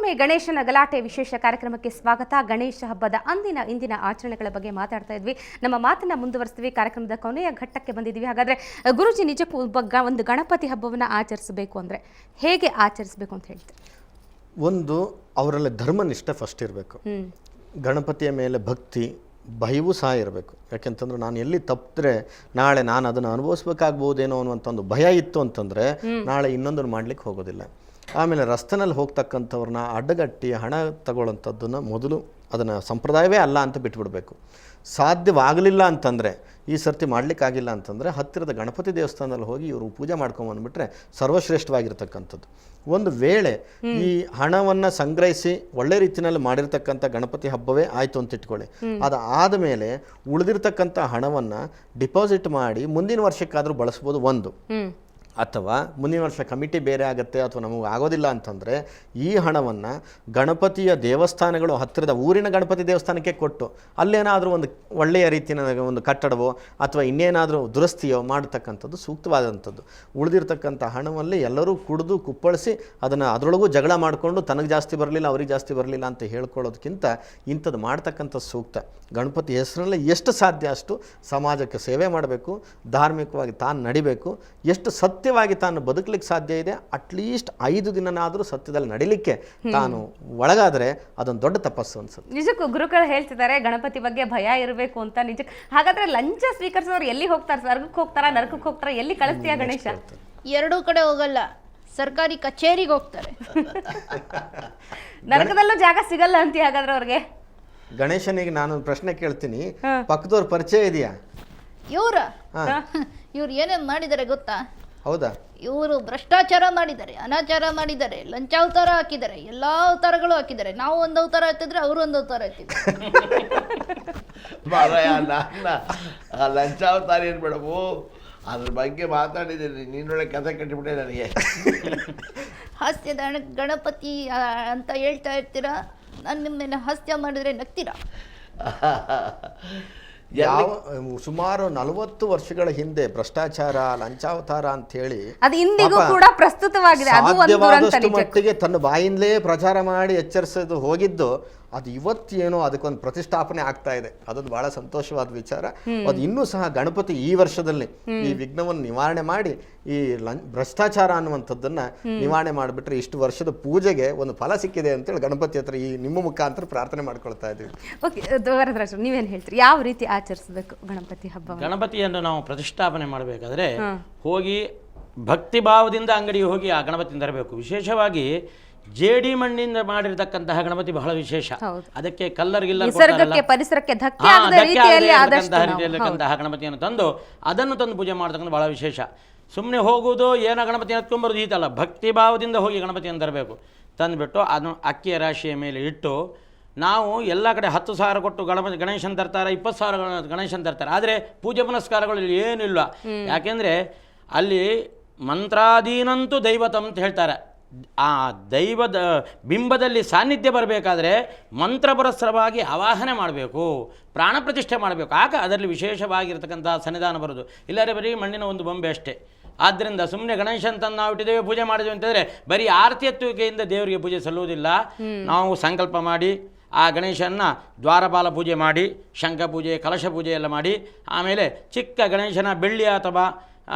ಮತ್ತೊಮ್ಮೆ ಗಣೇಶನ ಗಲಾಟೆ ವಿಶೇಷ ಕಾರ್ಯಕ್ರಮಕ್ಕೆ ಸ್ವಾಗತ. ಗಣೇಶ ಹಬ್ಬದ ಇಂದಿನ ಆಚರಣೆಗಳ ಬಗ್ಗೆ ಮಾತಾಡ್ತಾ ಇದ್ವಿ. ನಮ್ಮ ಮಾತನ್ನ ಮುಂದುವರಿಸ್ತೀವಿ. ಕಾರ್ಯಕ್ರಮದ ಕೊನೆಯ ಘಟ್ಟಕ್ಕೆ ಬಂದಿದ್ದೀವಿ. ಹಾಗಾದ್ರೆ ಗುರುಜಿ, ನಿಜಕ್ಕೂ ಒಂದು ಗಣಪತಿ ಹಬ್ಬವನ್ನು ಆಚರಿಸಬೇಕು ಅಂದರೆ ಹೇಗೆ ಆಚರಿಸಬೇಕು ಅಂತ ಹೇಳ್ತೀವಿ? ಒಂದು, ಅವರಲ್ಲಿ ಧರ್ಮನಿಷ್ಠೆ ಫಸ್ಟ್ ಇರಬೇಕು. ಗಣಪತಿಯ ಮೇಲೆ ಭಕ್ತಿ, ಭಯವೂ ಸಹ ಇರಬೇಕು. ಯಾಕೆಂತಂದ್ರೆ ನಾನು ಎಲ್ಲಿ ತಪ್ಪಿದ್ರೆ ನಾಳೆ ನಾನು ಅದನ್ನು ಅನುಭವಿಸ್ಬೇಕಾಗ್ಬೋದೇನೋ ಅನ್ನುವಂಥ ಒಂದು ಭಯ ಇತ್ತು ಅಂತಂದರೆ ನಾಳೆ ಇನ್ನೊಂದನ್ನು ಮಾಡಲಿಕ್ಕೆ ಹೋಗೋದಿಲ್ಲ. ಆಮೇಲೆ ರಸ್ತೆನಲ್ಲಿ ಹೋಗ್ತಕ್ಕಂಥವ್ರನ್ನ ಅಡ್ಡಗಟ್ಟಿ ಹಣ ತಗೊಳ್ಳೋಂಥದ್ದನ್ನು ಮೊದಲು ಅದನ್ನು ಸಂಪ್ರದಾಯವೇ ಅಲ್ಲ ಅಂತ ಬಿಟ್ಬಿಡಬೇಕು. ಸಾಧ್ಯವಾಗಲಿಲ್ಲ ಅಂತಂದರೆ, ಈ ಸರ್ತಿ ಮಾಡಲಿಕ್ಕಾಗಿಲ್ಲ ಅಂತಂದರೆ ಹತ್ತಿರದ ಗಣಪತಿ ದೇವಸ್ಥಾನದಲ್ಲಿ ಹೋಗಿ ಇವರು ಪೂಜೆ ಮಾಡ್ಕೊಂಬಂದುಬಿಟ್ರೆ ಸರ್ವಶ್ರೇಷ್ಠವಾಗಿರ್ತಕ್ಕಂಥದ್ದು. ಒಂದು ವೇಳೆ ಈ ಹಣವನ್ನು ಸಂಗ್ರಹಿಸಿ ಒಳ್ಳೆ ರೀತಿಯಲ್ಲಿ ಮಾಡಿರ್ತಕ್ಕಂಥ ಗಣಪತಿ ಹಬ್ಬವೇ ಆಯಿತು ಅಂತ ಇಟ್ಕೊಳ್ಳಿ. ಅದಾದ ಮೇಲೆ ಉಳಿದಿರ್ತಕ್ಕಂಥ ಹಣವನ್ನು ಡಿಪಾಸಿಟ್ ಮಾಡಿ ಮುಂದಿನ ವರ್ಷಕ್ಕಾದರೂ ಬಳಸ್ಬೋದು ಒಂದು. ಅಥವಾ ಮುಂದಿನ ವರ್ಷ ಕಮಿಟಿ ಬೇರೆ ಆಗುತ್ತೆ ಅಥವಾ ನಮಗೆ ಆಗೋದಿಲ್ಲ ಅಂತಂದರೆ ಈ ಹಣವನ್ನು ಗಣಪತಿಯ ದೇವಸ್ಥಾನಗಳು ಹತ್ತಿರದ ಊರಿನ ಗಣಪತಿ ದೇವಸ್ಥಾನಕ್ಕೆ ಕೊಟ್ಟು ಅಲ್ಲೇನಾದರೂ ಒಂದು ಒಳ್ಳೆಯ ರೀತಿಯ ಒಂದು ಕಟ್ಟಡವೋ ಅಥವಾ ಇನ್ನೇನಾದರೂ ದುರಸ್ತಿಯೋ ಮಾಡತಕ್ಕಂಥದ್ದು ಸೂಕ್ತವಾದಂಥದ್ದು. ಉಳಿದಿರ್ತಕ್ಕಂಥ ಹಣದಲ್ಲಿ ಎಲ್ಲರೂ ಕುಡಿದು ಕುಪ್ಪಳಿಸಿ ಅದನ್ನು ಅದರೊಳಗೂ ಜಗಳ ಮಾಡಿಕೊಂಡು ತನಗೆ ಜಾಸ್ತಿ ಬರಲಿಲ್ಲ ಅವ್ರಿಗೆ ಜಾಸ್ತಿ ಬರಲಿಲ್ಲ ಅಂತ ಹೇಳ್ಕೊಳ್ಳೋದಕ್ಕಿಂತ ಇಂಥದ್ದು ಮಾಡ್ತಕ್ಕಂಥ ಸೂಕ್ತ. ಗಣಪತಿ ಹೆಸರಲ್ಲಿ ಎಷ್ಟು ಸಾಧ್ಯ ಅಷ್ಟು ಸಮಾಜಕ್ಕೆ ಸೇವೆ ಮಾಡಬೇಕು, ಧಾರ್ಮಿಕವಾಗಿ ತಾನು ನಡಿಬೇಕು. ಎಷ್ಟು ಸತ್ಯವಾಗಿ ತಾನು ಬದುಕಲಿಕ್ಕೆ ಸಾಧ್ಯ ಇದೆ, ಅಟ್ಲೀಸ್ಟ್ 5 ದಿನನಾದರೂ ಸತ್ಯದಲ್ಲಿ ನಡಿಲಿಕ್ಕೆ ತಾನು ಒಳಗಾದರೆ ಅದೊಂದು ದೊಡ್ಡ ತಪಸ್ಸು ಅನ್ಸುತ್ತೆ. ನಿಜಕ್ಕೂ ಗುರುಗಳು ಹೇಳ್ತಿದ್ದಾರೆ ಗಣಪತಿ ಬಗ್ಗೆ ಭಯ ಇರಬೇಕು ಅಂತ. ನಿಜಕ್ಕೆ ಹಾಗಾದ್ರೆ ಲಂಚ ಸ್ವೀಕರಿಸೋರು ಎಲ್ಲಿ ಹೋಗ್ತಾರೆ? ಸ್ವರ್ಗಕ್ಕೆ ಹೋಗ್ತಾರಾ, ನರಕಕ್ಕೆ ಹೋಗ್ತಾರಾ? ಎಲ್ಲಿ ಕಳಿಸ್ತೀಯ ಗಣೇಶ? ಎರಡೂ ಕಡೆ ಹೋಗಲ್ಲ, ಸರ್ಕಾರಿ ಕಚೇರಿಗೆ ಹೋಗ್ತಾರೆ. ನರಕದಲ್ಲೂ ಜಾಗ ಸಿಗಲ್ಲ ಅಂತ ಹಾಗಾದ್ರೆ ಅವ್ರಿಗೆ? ಗಣೇಶನಿಗೆ ನಾನೊಂದು ಪ್ರಶ್ನೆ ಕೇಳ್ತೀನಿ, ಪಕ್ಕದವ್ರ ಪರಿಚಯ ಇದೆಯಾ? ಇವ್ರು ಏನೇನು ಮಾಡಿದ್ದಾರೆ ಗೊತ್ತಾ? ಹೌದಾ? ಇವರು ಭ್ರಷ್ಟಾಚಾರ ಮಾಡಿದ್ದಾರೆ, ಅನಾಚಾರ ಮಾಡಿದ್ದಾರೆ, ಲಂಚಾವತಾರ ಹಾಕಿದ್ದಾರೆ, ಎಲ್ಲಾ ಅವತಾರಗಳು ಹಾಕಿದ್ದಾರೆ. ನಾವು ಒಂದು ಅವತಾರ ಹಾಕಿದ್ರೆ ಅವರು ಒಂದು ಅವತಾರ ಹಾಕಿದ್ದಾರೆ. ಲಂಚಾವತಾರ ಏನು ಬೇಡವು, ಅದ್ರ ಬಗ್ಗೆ ಮಾತಾಡಿದ್ದೀನಿ. ನೀನೊಳಗೆ ಕಥೆ ಕಟ್ಟಿಬಿಟ್ಟೆ ನನಗೆ. ಹಾಸ್ಯದ ಗಣಪತಿ ಅಂತ ಹೇಳ್ತಾ ಇರ್ತೀರಾ, ನಾನು ನಿಮ್ಮನ್ನ ಹಾಸ್ಯ ಮಾಡಿದ್ರೆ ನಗ್ತೀರಾ? ಸುಮಾರು 40 ವರ್ಷಗಳ ಹಿಂದೆ ಭ್ರಷ್ಟಾಚಾರ, ಲಂಚಾವತಾರ ಅಂತ ಹೇಳಿ ಅದು ಇಂದಿಗೂ ಕೂಡ ಪ್ರಸ್ತುತವಾಗಿದೆ. ಸಾಧ್ಯವಾದಷ್ಟು ಮಟ್ಟಿಗೆ ತನ್ನ ಬಾಯಿಂದಲೇ ಪ್ರಚಾರ ಮಾಡಿ ಎಚ್ಚರಿಸೋದು ಹೋಗಿದ್ದು ಅದು ಇವತ್ತೇನೋ ಅದಕ್ಕೊಂದು ಪ್ರತಿಷ್ಠಾಪನೆ ಆಗ್ತಾ ಇದೆ. ಅದೊಂದು ಬಹಳ ಸಂತೋಷವಾದ ವಿಚಾರ. ಅದು ಇನ್ನೂ ಸಹ ಗಣಪತಿ ಈ ವರ್ಷದಲ್ಲಿ ಈ ವಿಘ್ನವನ್ನು ನಿವಾರಣೆ ಮಾಡಿ ಈ ಭ್ರಷ್ಟಾಚಾರ ಅನ್ನುವಂಥದ್ದನ್ನ ನಿವಾರಣೆ ಮಾಡಿಬಿಟ್ರೆ ಇಷ್ಟು ವರ್ಷದ ಪೂಜೆಗೆ ಒಂದು ಫಲ ಸಿಕ್ಕಿದೆ ಅಂತೇಳಿ ಗಣಪತಿ ಹತ್ರ ಈ ನಿಮ್ಮ ಮುಖಾಂತರ ಪ್ರಾರ್ಥನೆ ಮಾಡ್ಕೊಳ್ತಾ ಇದ್ದೀವಿ. ಓಕೆ, ವರದರಾಜರು ನೀವೇನು ಹೇಳ್ತೀರಿ? ಯಾವ ರೀತಿ ಆಚರಿಸಬೇಕು ಗಣಪತಿ ಹಬ್ಬ? ಗಣಪತಿಯನ್ನು ನಾವು ಪ್ರತಿಷ್ಠಾಪನೆ ಮಾಡಬೇಕಾದ್ರೆ ಹೋಗಿ ಭಕ್ತಿ ಭಾವದಿಂದ ಅಂಗಡಿಗೆ ಹೋಗಿ ಆ ಗಣಪತಿಯಿಂದ ತರಬೇಕು. ವಿಶೇಷವಾಗಿ ಜೇಡಿ ಮಣ್ಣಿಂದ ಮಾಡಿರತಕ್ಕಂತಹ ಗಣಪತಿ ಬಹಳ ವಿಶೇಷ. ಅದಕ್ಕೆ ಕಲ್ಲರ್ಗಿಲ್ಲ ಪರಿಸರಕ್ಕೆ ಗಣಪತಿಯನ್ನು ತಂದು ಅದನ್ನು ತಂದು ಪೂಜೆ ಮಾಡತಕ್ಕಂಥ ಬಹಳ ವಿಶೇಷ. ಸುಮ್ಮನೆ ಹೋಗುವುದು ಏನೋ ಗಣಪತಿಯನ್ನು ಎತ್ಕೊಂಬರೋದು ಈತಲ್ಲ, ಭಕ್ತಿ ಭಾವದಿಂದ ಹೋಗಿ ಗಣಪತಿಯನ್ನು ತರಬೇಕು. ತಂದುಬಿಟ್ಟು ಅದನ್ನು ಅಕ್ಕಿಯ ರಾಶಿಯ ಮೇಲೆ ಇಟ್ಟು, ನಾವು ಎಲ್ಲ ಕಡೆ 10,000 ಕೊಟ್ಟು ಗಣೇಶನ ತರ್ತಾರೆ, 20,000 ಗಣೇಶನ ತರ್ತಾರೆ. ಆದರೆ ಪೂಜೆ ಪುನಸ್ಕಾರಗಳಲ್ಲಿ ಏನಿಲ್ಲ. ಯಾಕೆಂದರೆ ಅಲ್ಲಿ ಮಂತ್ರಾಧೀನಂತೂ ದೈವತಂ ಅಂತ ಹೇಳ್ತಾರೆ. ಆ ದೈವದ ಬಿಂಬದಲ್ಲಿ ಸಾನ್ನಿಧ್ಯ ಬರಬೇಕಾದ್ರೆ ಮಂತ್ರಪುರಸ್ಸರವಾಗಿ ಆವಾಹನೆ ಮಾಡಬೇಕು, ಪ್ರಾಣ ಪ್ರತಿಷ್ಠೆ ಮಾಡಬೇಕು. ಆಗ ಅದರಲ್ಲಿ ವಿಶೇಷವಾಗಿರ್ತಕ್ಕಂಥ ಸನ್ನಿಧಾನ ಬರೋದು. ಇಲ್ಲರೆ ಬರೀ ಮಣ್ಣಿನ ಒಂದು ಬೊಂಬೆ ಅಷ್ಟೇ. ಆದ್ದರಿಂದ ಸುಮ್ಮನೆ ಗಣೇಶನ್ ತಂದು ನಾವು ಇಟ್ಟಿದ್ದೇವೆ, ಪೂಜೆ ಮಾಡಿದ್ವಿ ಅಂತಂದರೆ ಬರೀ ಆರತಿ ಎತ್ತುವಿಕೆಯಿಂದ ದೇವರಿಗೆ ಪೂಜೆ ಸಲ್ಲುವುದಿಲ್ಲ. ನಾವು ಸಂಕಲ್ಪ ಮಾಡಿ ಆ ಗಣೇಶನ ದ್ವಾರಪಾಲ ಪೂಜೆ ಮಾಡಿ, ಶಂಖ ಪೂಜೆ, ಕಲಶ ಪೂಜೆ ಎಲ್ಲ ಮಾಡಿ, ಆಮೇಲೆ ಚಿಕ್ಕ ಗಣೇಶನ ಬೆಳ್ಳಿ ಅಥವಾ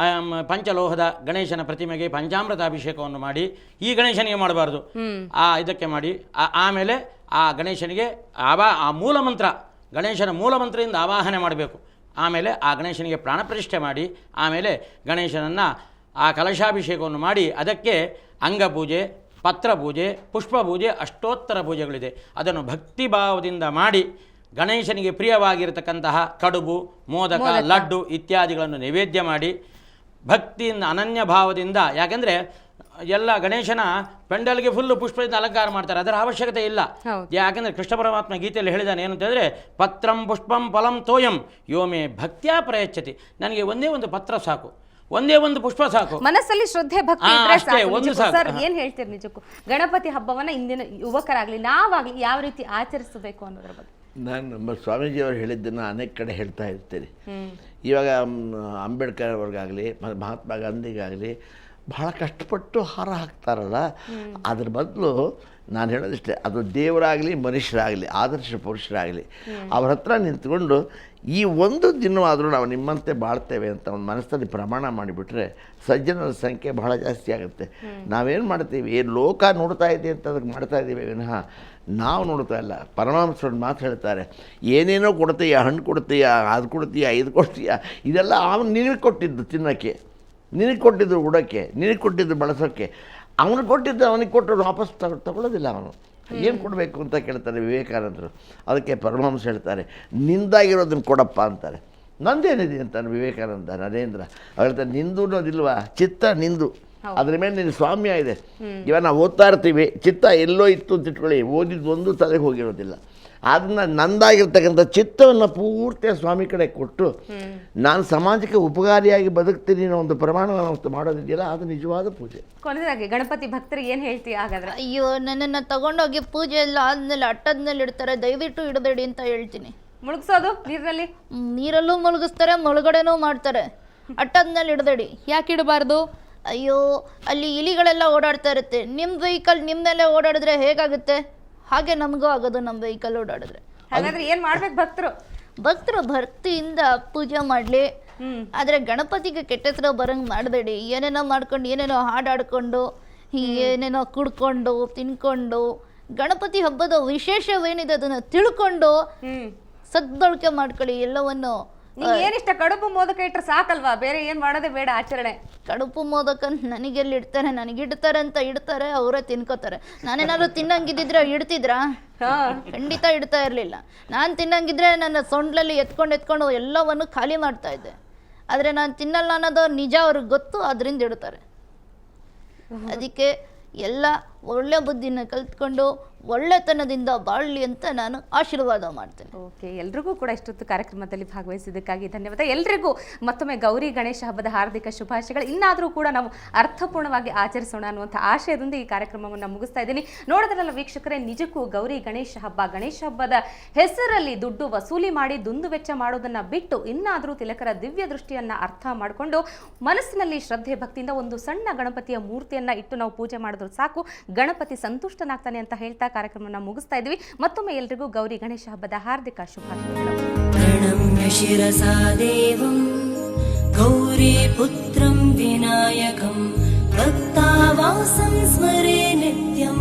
ಪಂಚಲೋಹದ ಗಣೇಶನ ಪ್ರತಿಮೆಗೆ ಪಂಚಾಮೃತ ಅಭಿಷೇಕವನ್ನು ಮಾಡಿ, ಈ ಗಣೇಶನಿಗೆ ಮಾಡಬಾರ್ದು, ಇದಕ್ಕೆ ಮಾಡಿ, ಆಮೇಲೆ ಆ ಗಣೇಶನಿಗೆ ಆ ಮೂಲಮಂತ್ರ, ಗಣೇಶನ ಮೂಲಮಂತ್ರದಿಂದ ಆವಾಹನೆ ಮಾಡಬೇಕು. ಆಮೇಲೆ ಆ ಗಣೇಶನಿಗೆ ಪ್ರಾಣ ಪ್ರತಿಷ್ಠೆ ಮಾಡಿ, ಆಮೇಲೆ ಗಣೇಶನನ್ನು ಆ ಕಲಶಾಭಿಷೇಕವನ್ನು ಮಾಡಿ, ಅದಕ್ಕೆ ಅಂಗಪೂಜೆ, ಪತ್ರ ಪೂಜೆ, ಪುಷ್ಪ ಪೂಜೆ, ಅಷ್ಟೋತ್ತರ ಪೂಜೆಗಳಿದೆ. ಅದನ್ನು ಭಕ್ತಿ ಭಾವದಿಂದ ಮಾಡಿ ಗಣೇಶನಿಗೆ ಪ್ರಿಯವಾಗಿರತಕ್ಕಂತಹ ಕಡುಬು, ಮೋದಕ, ಲಡ್ಡು ಇತ್ಯಾದಿಗಳನ್ನು ನೈವೇದ್ಯ ಮಾಡಿ ಭಕ್ತಿಯಿಂದ ಅನನ್ಯ ಭಾವದಿಂದ. ಯಾಕೆಂದರೆ ಎಲ್ಲ ಗಣೇಶನ ಪೆಂಡಲ್ಗೆ ಫುಲ್ಲು ಪುಷ್ಪದಿಂದ ಅಲಂಕಾರ ಮಾಡ್ತಾರೆ, ಅದರ ಅವಶ್ಯಕತೆ ಇಲ್ಲ. ಯಾಕೆಂದರೆ ಕೃಷ್ಣ ಪರಮಾತ್ಮ ಗೀತೆಯಲ್ಲಿ ಹೇಳಿದಾನೆ ಏನು ಅಂತಂದರೆ, ಪತ್ರಂ ಪುಷ್ಪಂ ಫಲಂ ತೋಯಂ ಯೋಮೇ ಭಕ್ತ್ಯಾ ಪ್ರಯಚ್ಛತಿ. ನನಗೆ ಒಂದೇ ಒಂದು ಪತ್ರ ಸಾಕು, ಒಂದೇ ಒಂದು ಪುಷ್ಪ ಸಾಕು, ಮನಸ್ಸಲ್ಲಿ ಶ್ರದ್ಧೆ ಭಕ್ತಿ ಸರ್, ಏನ್ ಹೇಳ್ತೀರಿ ನಿಜಕ್ಕೂ ಗಣಪತಿ ಹಬ್ಬವನ್ನ ಇಂದಿನ ಯುವಕರಾಗ್ಲಿ ನಾವಾಗ್ಲಿ ಯಾವ ರೀತಿ ಆಚರಿಸಬೇಕು ಅನ್ನೋದ್ರ ಬಗ್ಗೆ? ನಾನು ನಮ್ಮ ಸ್ವಾಮೀಜಿಯವರು ಹೇಳಿದ್ದನ್ನು ಅನೇಕ ಕಡೆ ಹೇಳ್ತಾ ಇರ್ತೀನಿ. ಇವಾಗ ಅಂಬೇಡ್ಕರ್ ಅವ್ರಿಗಾಗಲಿ, ಮಹಾತ್ಮ ಗಾಂಧಿಗಾಗಲಿ, ಬಹಳ ಕಷ್ಟಪಟ್ಟು ಹಾರ ಹಾಕ್ತಾರಲ್ಲ, ಅದ್ರ ಬದಲು ನಾನು ಹೇಳೋದಿಷ್ಟೇ, ಅದು ದೇವರಾಗಲಿ ಮನುಷ್ಯರಾಗಲಿ ಆದರ್ಶ ಪುರುಷರಾಗಲಿ ಅವ್ರ ಹತ್ರ ನಿಂತ್ಕೊಂಡು ಈ ಒಂದು ದಿನವಾದರೂ ನಾವು ನಿಮ್ಮಂತೆ ಬಾಳ್ತೇವೆ ಅಂತ ಒಂದು ಮನಸ್ಸಲ್ಲಿ ಪ್ರಮಾಣ ಮಾಡಿಬಿಟ್ರೆ ಸಜ್ಜನರ ಸಂಖ್ಯೆ ಬಹಳ ಜಾಸ್ತಿ ಆಗುತ್ತೆ. ನಾವೇನು ಮಾಡ್ತೀವಿ, ಲೋಕ ನೋಡ್ತಾ ಇದೆ ಅಂತ ಅದಕ್ಕೆ ಮಾಡ್ತಾ ಇದ್ದೀವಿ ವಿನಃ ನಾವು ನೋಡ್ತಾ ಇಲ್ಲ. ಪರಮಹಂಸರು ಮಾತು ಹೇಳ್ತಾರೆ, ಏನೇನೋ ಕೊಡ್ತೀಯ, ಹಣ್ಣು ಕೊಡ್ತೀಯ, ಅದು ಕೊಡ್ತೀಯ, ಇದು ಕೊಡ್ತೀಯ, ಇದೆಲ್ಲ ಅವನು ನಿನಗೆ ಕೊಟ್ಟಿದ್ದು ತಿನ್ನೋಕ್ಕೆ, ನಿನಗೆ ಕೊಟ್ಟಿದ್ದು ಉಡೋಕ್ಕೆ, ನಿನಗೆ ಕೊಟ್ಟಿದ್ದು ಬಳಸೋಕ್ಕೆ. ಅವನು ಕೊಟ್ಟಿದ್ದು ಅವನಿಗೆ ಕೊಟ್ಟರು ವಾಪಸ್ ತಗೊಳ್ಳೋದಿಲ್ಲ. ಅವನು ಏನು ಕೊಡಬೇಕು ಅಂತ ಕೇಳ್ತಾರೆ ವಿವೇಕಾನಂದರು. ಅದಕ್ಕೆ ಪರಮಹಂಸ ಹೇಳ್ತಾರೆ, ನಿಂದಾಗಿರೋದನ್ನು ಕೊಡಪ್ಪ ಅಂತಾರೆ. ನಂದೇನಿದೆ ಅಂತಾನೆ ವಿವೇಕಾನಂದ. ನರೇಂದ್ರ ಹೇಳ್ತಾರೆ, ನಿಂದು ಅನ್ನೋದಿಲ್ವಾ, ಚಿತ್ತ ನಿಂದು, ಅದ್ರ ಮೇಲೆ ನಿನ್ನ ಸ್ವಾಮ್ಯ ಇದೆ. ಇವಾಗ ನಾವು ಓದ್ತಾ ಇರ್ತೀವಿ, ಚಿತ್ತ ಎಲ್ಲೋ ಇತ್ತು ಅಂತ ಇಟ್ಕೊಳ್ಳಿ, ಓದಿದ್ದು ಒಂದು ತಲೆಗೆ ಹೋಗಿರೋದಿಲ್ಲ. ಅದನ್ನು ನಂದಾಗಿರ್ತಕ್ಕಂಥ ಚಿತ್ತವನ್ನು ಪೂರ್ತಿ ಸ್ವಾಮಿ ಕಡೆ ಕೊಟ್ಟು ನಾನು ಸಮಾಜಕ್ಕೆ ಉಪಕಾರಿಯಾಗಿ ಬದುಕ್ತೀನಿ ಅನ್ನೋ ಒಂದು ಪ್ರಮಾಣವನ್ನು ಮಾಡೋದಿದೆಯಲ್ಲ, ಅದು ನಿಜವಾದ ಪೂಜೆ. ಕೊನೆಯದಾಗಿ ಗಣಪತಿ ಭಕ್ತರಿಗೆ ಏನು ಹೇಳ್ತೀಯ ಹಾಗಾದ್ರೆ? ಅಯ್ಯೋ, ನನ್ನನ್ನು ತಗೊಂಡೋಗಿ ಪೂಜೆ ಎಲ್ಲ ಆದ್ಮೇಲೆ ಅಟ್ಟದ ಮೇಲೆ ಇಡ್ತಾರೆ, ದಯವಿಟ್ಟು ಇಡಬೇಡಿ ಅಂತ ಹೇಳ್ತೀನಿ. ಮುಳುಗ್ಸೋದು ನೀರಿನಲ್ಲಿ? ನೀರಲ್ಲೂ ಮುಳುಗಿಸ್ತಾರೆ, ಮುಳುಗಡೆನೂ ಮಾಡ್ತಾರೆ. ಅಟ್ಟದ ಮೇಲೆ ಇಡಬೇಡಿ. ಯಾಕೆ ಇಡಬಾರ್ದು? ಅಯ್ಯೋ, ಅಲ್ಲಿ ಇಲಿಗಳೆಲ್ಲ ಓಡಾಡ್ತಾ ಇರುತ್ತೆ. ನಿಮ್ಮ ವೆಹಿಕಲ್ ನಿಮ್ಮ ಮೇಲೆ ಓಡಾಡಿದ್ರೆ ಹೇಗಾಗುತ್ತೆ? ಹಾಗೆ ನಮಗೂ ಆಗೋದು, ನಮ್ಮ ವೆಹಿಕಲ್ ಓಡಾಡಿದ್ರೆ. ಹಾಗಾದ್ರೆ ಏನು ಮಾಡ್ಬೇಕು ಭಕ್ತರು ಭಕ್ತಿಯಿಂದ ಪೂಜೆ ಮಾಡಲಿ. ಆದರೆ ಗಣಪತಿಗೆ ಕೆಟ್ಟ ಹೆಸರು ಬರಂಗೆ ಮಾಡಬೇಡಿ. ಏನೇನೋ ಮಾಡ್ಕೊಂಡು, ಏನೇನೋ ಹಾಡಾಡ್ಕೊಂಡು, ಏನೇನೋ ಕುಡ್ಕೊಂಡು ತಿನ್ಕೊಂಡು, ಗಣಪತಿ ಹಬ್ಬದ ವಿಶೇಷವೇನಿದೆ ಅದನ್ನು ತಿಳ್ಕೊಂಡು ಸದ್ಬಳಕೆ ಮಾಡ್ಕೊಳ್ಳಿ ಎಲ್ಲವನ್ನು. ಏನಿಷ್ಟ? ಕಡುಬು ಮೋದಕ ಇಟ್ಟರೆ ಸಾಕಲ್ವಾ? ಬೇರೆ ಏನು ಮಾಡೋದೇ ಬೇಡ ಆಚರಣೆ? ಕಡುಬು ಮೋದಕ ನನಗೆಲ್ಲಿ ಇಡ್ತಾರೆ? ನನಗಿಡ್ತಾರೆ ಅಂತ ಇಡ್ತಾರೆ, ಅವರೇ ತಿನ್ಕೋತಾರೆ. ನಾನೇನಾದ್ರು ತಿನ್ನಂಗಿದ್ದಿದ್ರೆ ಇಡ್ತಿದ್ರಾ? ಖಂಡಿತ ಇಡ್ತಾ ಇರಲಿಲ್ಲ. ನಾನು ತಿನ್ನಂಗಿದ್ರೆ ನನ್ನ ಸೊಂಡ್ಲಲ್ಲಿ ಎತ್ಕೊಂಡು ಎಲ್ಲವನ್ನು ಖಾಲಿ ಮಾಡ್ತಾ ಇದ್ದೆ. ಆದರೆ ನಾನು ತಿನ್ನಲ್ಲ ಅನ್ನೋದು ನಿಜ, ಅವ್ರಿಗೆ ಗೊತ್ತು, ಅದರಿಂದ ಇಡ್ತಾರೆ. ಅದಕ್ಕೆ ಎಲ್ಲ ಒಳ್ಳೆ ಬುದ್ಧಿನ ಕಲ್ತ್ಕೊಂಡು ಒಳ್ಳೆತನದಿಂದ ಬಾಳಲಿ ಅಂತ ನಾನು ಆಶೀರ್ವಾದ ಮಾಡ್ತೇನೆ. ಓಕೆ, ಎಲ್ರಿಗೂ ಕೂಡ ಇಷ್ಟೊತ್ತು ಕಾರ್ಯಕ್ರಮದಲ್ಲಿ ಭಾಗವಹಿಸಿದ್ದಕ್ಕಾಗಿ ಧನ್ಯವಾದ. ಎಲ್ರಿಗೂ ಮತ್ತೊಮ್ಮೆ ಗೌರಿ ಗಣೇಶ ಹಬ್ಬದ ಹಾರ್ದಿಕ ಶುಭಾಶಯಗಳು. ಇನ್ನಾದರೂ ಕೂಡ ನಾವು ಅರ್ಥಪೂರ್ಣವಾಗಿ ಆಚರಿಸೋಣ ಅನ್ನುವಂಥ ಆಶಯದಿಂದ ಈ ಕಾರ್ಯಕ್ರಮವನ್ನು ಮುಗಿಸ್ತಾ ಇದ್ದೀನಿ. ನೋಡೋದ್ರಲ್ಲ ವೀಕ್ಷಕರೇ, ನಿಜಕ್ಕೂ ಗೌರಿ ಗಣೇಶ ಹಬ್ಬದ ಹೆಸರಲ್ಲಿ ದುಡ್ಡು ವಸೂಲಿ ಮಾಡಿ ದುಂದು ವೆಚ್ಚ ಮಾಡೋದನ್ನು ಬಿಟ್ಟು ಇನ್ನಾದರೂ ತಿಲಕರ ದಿವ್ಯ ದೃಷ್ಟಿಯನ್ನು ಅರ್ಥ ಮಾಡಿಕೊಂಡು ಮನಸ್ಸಿನಲ್ಲಿ ಶ್ರದ್ಧೆ ಭಕ್ತಿಯಿಂದ ಒಂದು ಸಣ್ಣ ಗಣಪತಿಯ ಮೂರ್ತಿಯನ್ನು ಇಟ್ಟು ನಾವು ಪೂಜೆ ಮಾಡಿದ್ರು ಸಾಕು, ಗಣಪತಿ ಸಂತುಷ್ಟನಾಗ್ತಾನೆ ಅಂತ ಹೇಳ್ತಾ ಕಾರ್ಯಕ್ರಮವನ್ನು ಮುಗಿಸ್ತಾ ಇದ್ವಿ. ಮತ್ತೊಮ್ಮೆ ಎಲ್ರಿಗೂ ಗೌರಿ ಗಣೇಶ ಹಬ್ಬದ ಹಾರ್ದಿಕ ಶುಭಾಶಯಗಳು. ಪ್ರಣಮ್ಯ ಶಿರಸಾ ದೇವಂ ಗೌರಿ ಪುತ್ರಂ ವಿನಾಯಕಂ ಭಕ್ತಾವಾಸಂ ಸ್ಮರೇ ನಿತ್ಯಂ.